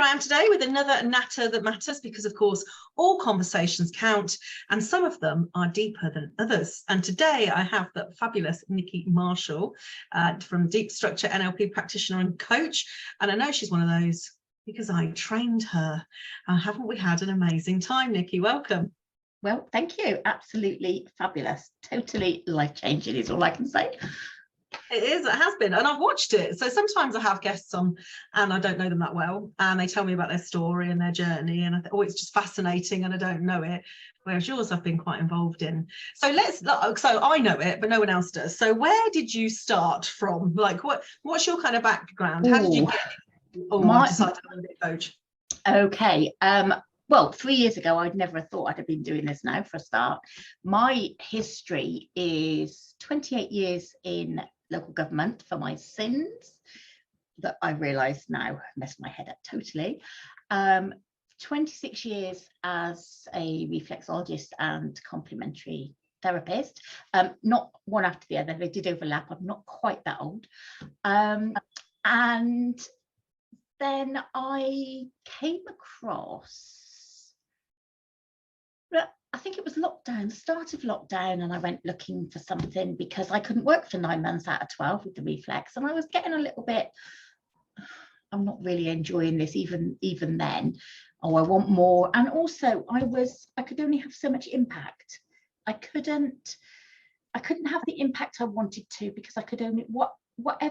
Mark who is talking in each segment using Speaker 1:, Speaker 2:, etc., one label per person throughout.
Speaker 1: I am today with another Natter That Matters, because of course all conversations count and some of them are deeper than others. And today I have the fabulous Nicky Marshall from Deep Structure NLP practitioner and coach. And I know she's one of those because I trained her. Haven't we had an amazing time, Nicky? Welcome.
Speaker 2: Well, thank you. Absolutely fabulous. Totally life-changing is all I can say.
Speaker 1: It is, it has been, and I've watched it. So sometimes I have guests on and I don't know them that well, and they tell me about their story and their journey, and I think, oh, it's just fascinating, and I don't know it. Whereas yours I've been quite involved in. So so I know it, but no one else does. So where did you start from? Like, what's your kind of background? How did you get decided to be a coach?
Speaker 2: Okay. Well, 3 years ago, I'd never thought I'd have been doing this now for a start. My history is 28 years in local government for my sins that I realise now messed my head up totally. 26 years as a reflexologist and complementary therapist, not one after the other, they did overlap. I'm not quite that old. And then I came across, I think it was lockdown, start of lockdown, and I went looking for something because I couldn't work for 9 months out of 12 with the reflex, and I was getting a little bit, I'm not really enjoying this even then. Oh, I want more. And also I could only have so much impact. I couldn't have the impact I wanted to, because I could only,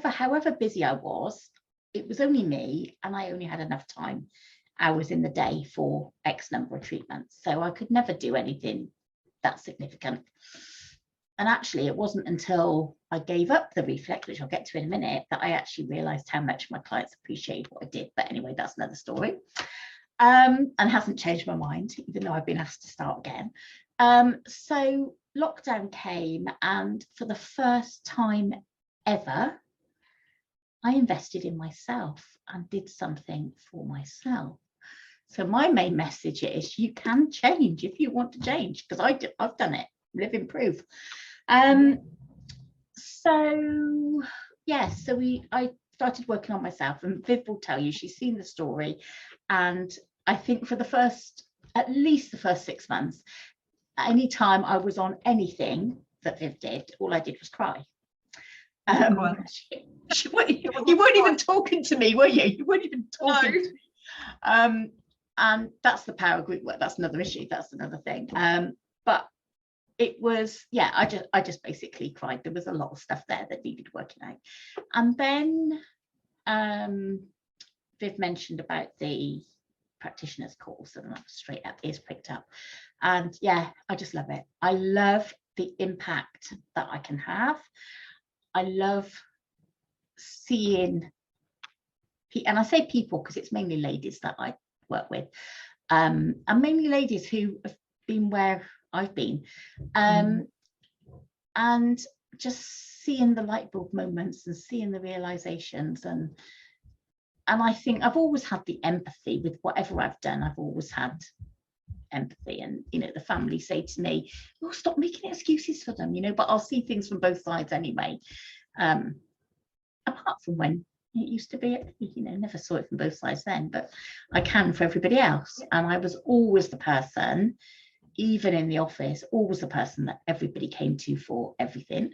Speaker 2: however busy I was, it was only me, and I only had enough time, hours in the day, for X number of treatments. So I could never do anything that significant. And actually, it wasn't until I gave up the reflex, which I'll get to in a minute, that I actually realized how much my clients appreciated what I did. But anyway, that's another story. And hasn't changed my mind, even though I've been asked to start again. So lockdown came, and for the first time ever, I invested in myself and did something for myself. So my main message is, you can change if you want to change, because I've done it, living proof. So yeah, I started working on myself, and Viv will tell you, she's seen the story. And I think for at least the first 6 months, anytime I was on anything that Viv did, all I did was cry. You weren't even talking to me, were you? You weren't even talking to me. And that's the power of group work. That's another issue. That's another thing. But it was, yeah, I just basically cried. There was a lot of stuff there that needed working out. And then Viv mentioned about the practitioner's course, and that was straight up, ears pricked up. And yeah, I just love it. I love the impact that I can have. I love seeing, and I say people because it's mainly ladies that I work with, and mainly ladies who have been where I've been, and just seeing the light bulb moments and seeing the realizations, and I think I've always had the empathy with whatever I've done. I've always had empathy, and the family say to me, oh, stop making excuses for them, but I'll see things from both sides anyway, apart from when it used to be, never saw it from both sides then, but I can for everybody else. And I was always the person, even in the office, always the person that everybody came to for everything.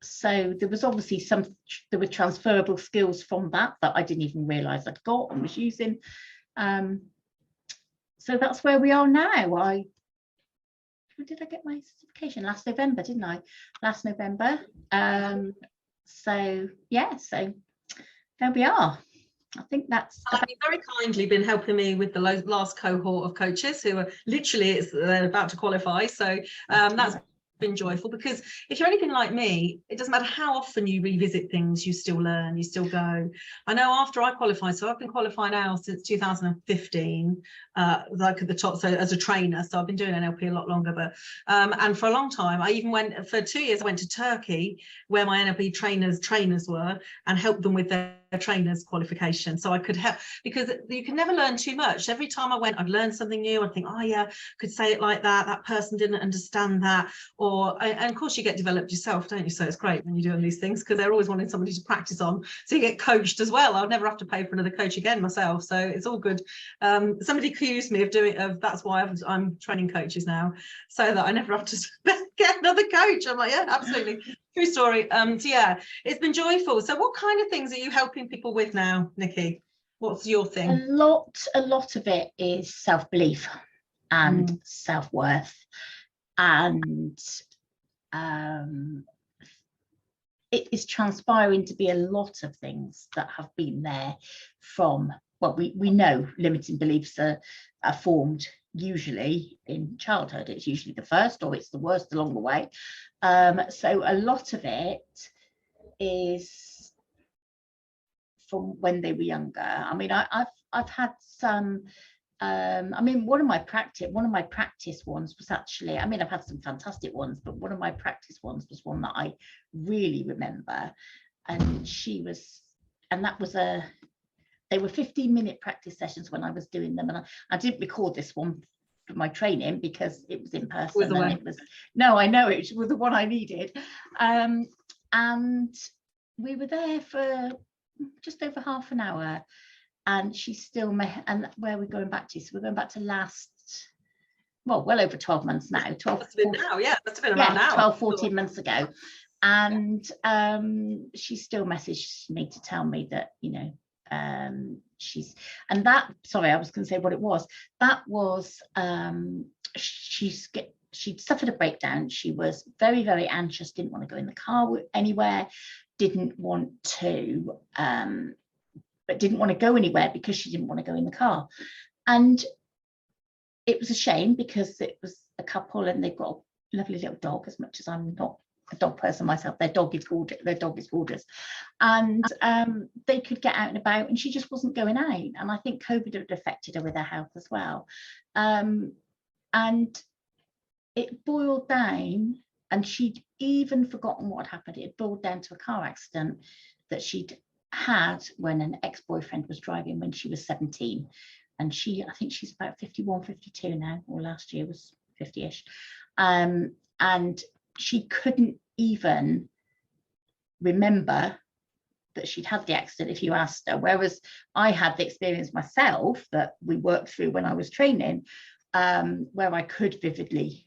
Speaker 2: So there was obviously there were transferable skills from that I didn't even realize I'd got and was using. So that's where we are now. When did I get my certification? Last November, didn't I? Last November. So yeah, so there we are. I think that's.
Speaker 1: You've very kindly been helping me with the last cohort of coaches who are literally they're about to qualify. So that's been joyful, because if you're anything like me, it doesn't matter how often you revisit things, you still learn, you still go. I know after I qualified, so I've been qualified now since 2015, like at the top, so as a trainer, so I've been doing NLP a lot longer, but and for a long time I even went, for 2 years I went to Turkey where my NLP trainers were, and helped them with their trainer's qualification, so I could help, because you can never learn too much. Every time I went, I'd learn something new. I'd think, oh yeah, I could say it like that, that person didn't understand that. And of course you get developed yourself, don't you? So it's great when you're doing these things, because they're always wanting somebody to practice on, so you get coached as well. I'll never have to pay for another coach again myself, so it's all good. Somebody accused me of that's why I'm training coaches now, so that I never have to get another coach. I'm like, yeah, absolutely. True story. So yeah, it's been joyful. So what kind of things are you helping people with now, Nicky? What's your thing?
Speaker 2: A lot of it is self-belief and self-worth, and it is transpiring to be a lot of things that have been there from, well, we know limiting beliefs are formed usually in childhood. It's usually the first, or it's the worst along the way. So a lot of it is from when they were younger. I mean, I've had some. I mean, one of my practice ones was actually, I mean, I've had some fantastic ones, but one of my practice ones was one that I really remember. And that was they were 15-minute practice sessions when I was doing them. And I didn't record this one for my training because it was in person. And it was, no, I know, it was the one I needed. And we were there for just over half an hour. And she's still, and where are we going back to? So we're going back to well over 12 months now. 12,
Speaker 1: that's been now, yeah, that's been around now.
Speaker 2: 12, 14 months ago. And she still messaged me to tell me that, you know, sorry, I was going to say what it was. That was, she'd suffered a breakdown. She was very, very anxious, didn't want to go in the car anywhere, didn't want to, but didn't want to go anywhere because she didn't want to go in the car. And it was a shame because it was a couple and they've got a lovely little dog, as much as I'm not a dog person myself. Their dog is gorgeous. And they could get out and about, and she just wasn't going out. And I think COVID had affected her with her health as well. And it boiled down, and she'd even forgotten what had happened. It boiled down to a car accident that she'd had when an ex-boyfriend was driving when she was 17. And I think she's about 51, 52 now, or last year was 50-ish. And she couldn't even remember that she'd had the accident if you asked her, whereas I had the experience myself that we worked through when I was training, where I could vividly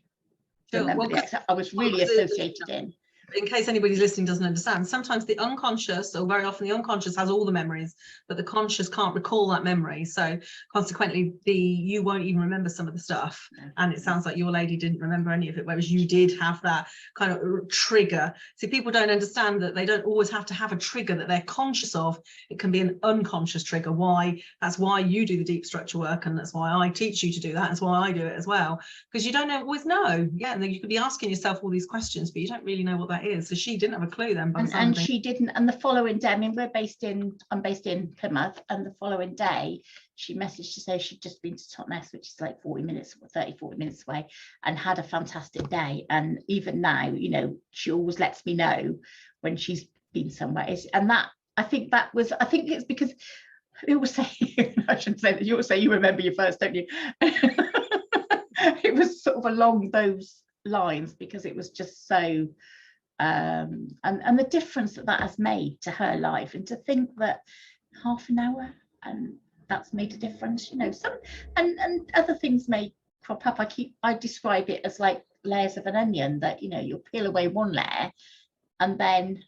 Speaker 2: remember the accident. I was really associated in.
Speaker 1: In case anybody's listening doesn't understand, sometimes the unconscious, or very often the unconscious, has all the memories, but the conscious can't recall that memory. So consequently, you won't even remember some of the stuff. And it sounds like your lady didn't remember any of it, whereas you did have that kind of trigger. See, people don't understand that they don't always have to have a trigger that they're conscious of. It can be an unconscious trigger. That's why you do the deep structure work, and that's why I teach you to do that. That's why I do it as well, because you don't always know. Yeah, and then you could be asking yourself all these questions, but you don't really know what that is. So she didn't have a clue then.
Speaker 2: And she didn't. And the following day, I mean, I'm based in Plymouth, and the following day she messaged to say she'd just been to Totnes, which is like 40 minutes away, and had a fantastic day. And even now, you know, she always lets me know when she's been somewhere. And that, I think it's because you always say, I shouldn't say that, you always say you remember your first, don't you? It was sort of along those lines, because it was just so and the difference that has made to her life, and to think that half an hour and that's made a difference, you know. Some and other things may crop up. I describe it as like layers of an onion, that, you know, you'll peel away one layer, and then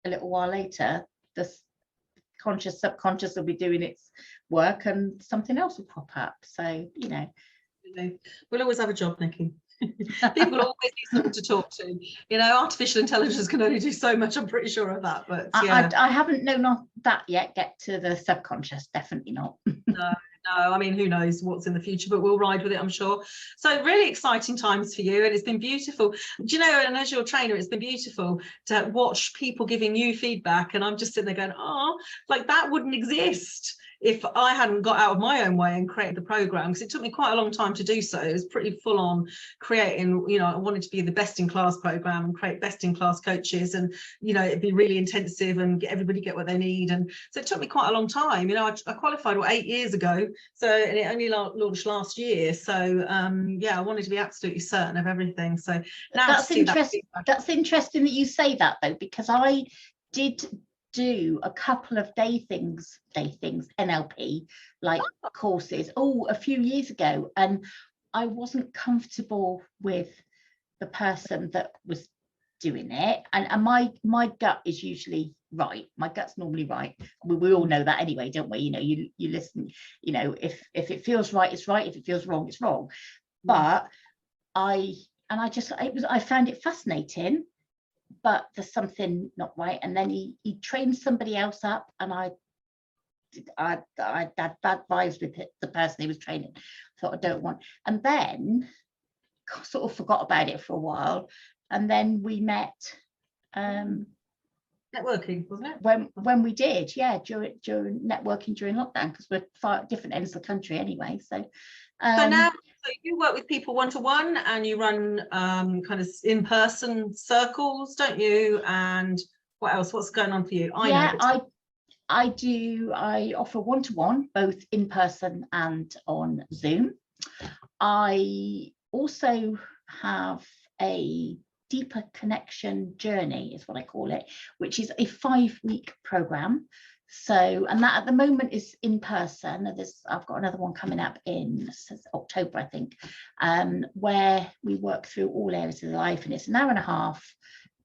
Speaker 2: a little while later the conscious subconscious will be doing its work and something else will crop up. So, you know,
Speaker 1: we'll always have a job, Nicky. People always need someone to talk to. You know, artificial intelligence can only do so much, I'm pretty sure of that. But yeah,
Speaker 2: I haven't known that yet get to the subconscious, definitely not.
Speaker 1: No, I mean, who knows what's in the future, but we'll ride with it, I'm sure. So really exciting times for you, and it's been beautiful. Do you know, and as your trainer, it's been beautiful to watch people giving you feedback, and I'm just sitting there going, oh, like that wouldn't exist if I hadn't got out of my own way and created the program, because it took me quite a long time to do so. It was pretty full on creating, you know, I wanted to be the best in class program and create best in class coaches, and, you know, it'd be really intensive and everybody get what they need. And so it took me quite a long time. You know, I qualified 8 years ago, so, and it only launched last year. So yeah, I wanted to be absolutely certain of everything. So now
Speaker 2: that's interesting. That's interesting that you say that, though, because I did do a couple of day things NLP like courses a few years ago, and I wasn't comfortable with the person that was doing it, and my gut is usually right. My gut's normally right. We all know that anyway, don't we? You know, you listen, you know, if it feels right, it's right. If it feels wrong, it's wrong. But I found it fascinating, but there's something not right. And then he trained somebody else up, and I had bad vibes with the person he was training. I thought, I don't want. And then sort of forgot about it for a while, and then we met
Speaker 1: networking, wasn't it?
Speaker 2: When we did, yeah, during networking during lockdown, because we're far different ends of the country anyway. So
Speaker 1: now, so you work with people one-to-one, and you run kind of in-person circles, don't you? And what else? What's going on for you?
Speaker 2: I do. I offer one-to-one, both in person and on Zoom. I also have a deeper connection journey, is what I call it, which is a 5-week program. So, and that at the moment is in person. I've got another one coming up in October, I think, where we work through all areas of life, and it's an hour and a half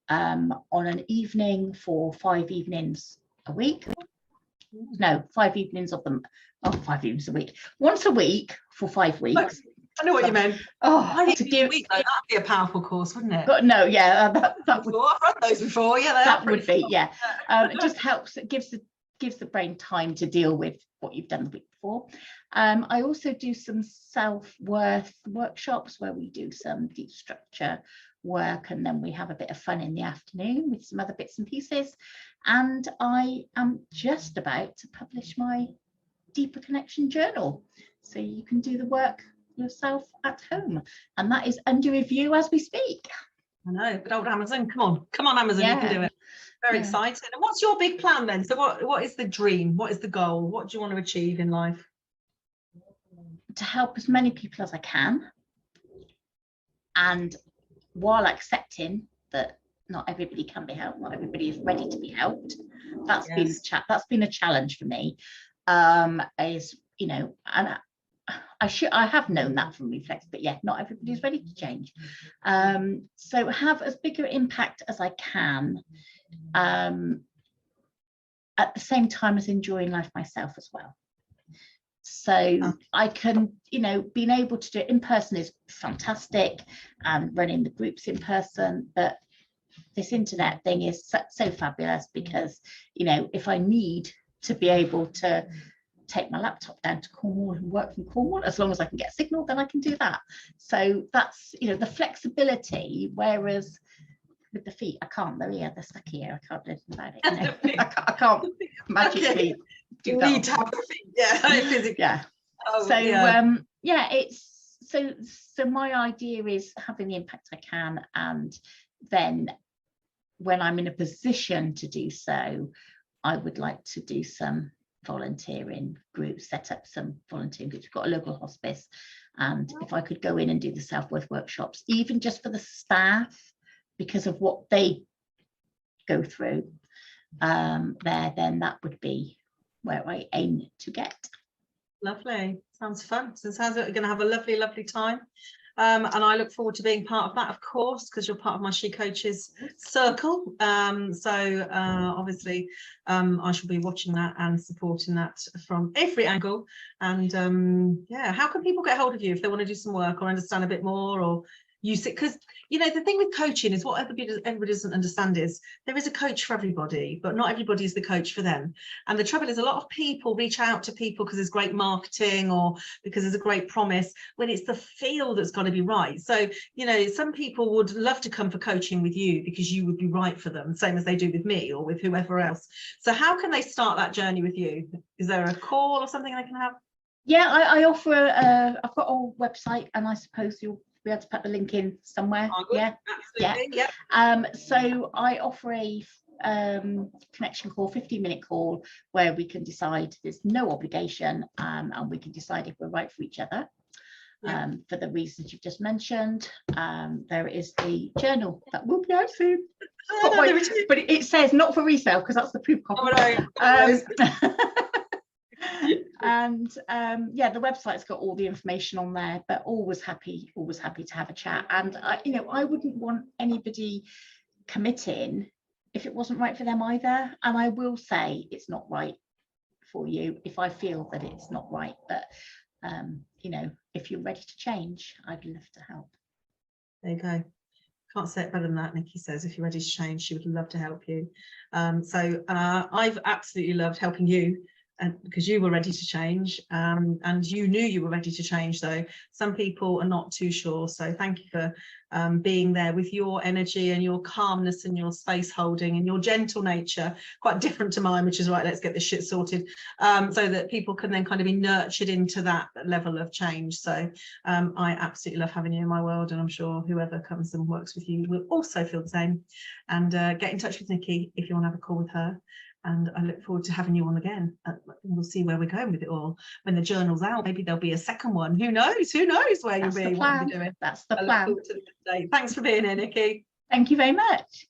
Speaker 2: on an evening for 5 evenings a week. No, 5 evenings of them. 5 evenings a week. Once a week for 5 weeks.
Speaker 1: I know what you meant.
Speaker 2: To give
Speaker 1: a week, though, that'd be a powerful course, wouldn't it?
Speaker 2: But no, yeah, that would.
Speaker 1: I've run those before. Yeah,
Speaker 2: that would be, yeah. It just helps. It gives the brain time to deal with what you've done the week before. I also do some self-worth workshops where we do some deep structure work, and then we have a bit of fun in the afternoon with some other bits and pieces. And I am just about to publish my Deeper Connection journal, so you can do the work yourself at home, and that is under review as we speak.
Speaker 1: I know, good old Amazon. Come on Amazon,
Speaker 2: yeah.
Speaker 1: You can do it. Very exciting. And what's your big plan then? So what is the dream? What is the goal? What do you want to achieve in life?
Speaker 2: To help as many people as I can, and while accepting that not everybody can be helped, not everybody is ready to be helped. That's been a challenge for me. Is, you know, and I have known that from Reflex, but yeah, not everybody's ready to change. So have as big an impact as I can, at the same time as enjoying life myself as well. So I can, you know, being able to do it in person is fantastic, and running the groups in person, but this internet thing is so fabulous, because, you know, if I need to be able to take my laptop down to Cornwall and work from Cornwall, as long as I can get a signal, then I can do that. So that's, you know, the flexibility, whereas with the feet, I can't. They're stuck here. I can't do anything about it. You know? I can't magically do that.
Speaker 1: Need to have the feet. Yeah, physically.
Speaker 2: Yeah. It's so my idea is having the impact I can, and then when I'm in a position to do so, I would like to do some volunteering groups, set up some volunteering groups. We've got a local hospice, and if I could go in and do the self-worth workshops, even just for the staff, because of what they go through then that would be where I aim to get.
Speaker 1: Lovely. Sounds fun. So it sounds like you're going to have a lovely time. And I look forward to being part of that, of course, because you're part of my She Coaches circle. Obviously, I shall be watching that and supporting that from every angle. And yeah, how can people get hold of you if they want to do some work or understand a bit more, or you sit, because you know the thing with coaching is what everybody doesn't understand is there is a coach for everybody, but not everybody is the coach for them. And the trouble is a lot of people reach out to people because there's great marketing or because there's a great promise, when it's the feel that's got to be right. So you know, some people would love to come for coaching with you because you would be right for them, same as they do with me or with whoever else. So how can they start that journey with you? Is there a call or something they can have?
Speaker 2: Yeah, I offer I've got a website, and I suppose you'll be able to put the link in somewhere. Yeah,
Speaker 1: absolutely. Yeah.
Speaker 2: So I offer a connection call, 15-minute call, where we can decide, there's no obligation, and we can decide if we're right for each other. For the reasons you've just mentioned. There is the journal that will be out soon. But it says not for resale, because that's the proof copy. And yeah, the website's got all the information on there, but always happy to have a chat. And you know, I wouldn't want anybody committing if it wasn't right for them either. And I will say it's not right for you if I feel that it's not right. But you know, if you're ready to change, I'd love to help.
Speaker 1: There you go. Can't say it better than that. Nikki says if you're ready to change, she would love to help you. So I've absolutely loved helping you, and because you were ready to change, and you knew you were ready to change, though some people are not too sure. So thank you for being there with your energy and your calmness and your space holding and your gentle nature, quite different to mine, which is right, let's get this shit sorted, so that people can then kind of be nurtured into that level of change. So I absolutely love having you in my world, and I'm sure whoever comes and works with you will also feel the same. And get in touch with Nikki if you want to have a call with her. And I look forward to having you on again. We'll see where we're going with it all. When the journal's out, maybe there'll be a second one. Who knows? Who knows where you'll be? What you'll be doing.
Speaker 2: That's the plan.
Speaker 1: Thanks for being here, Nikki.
Speaker 2: Thank you very much.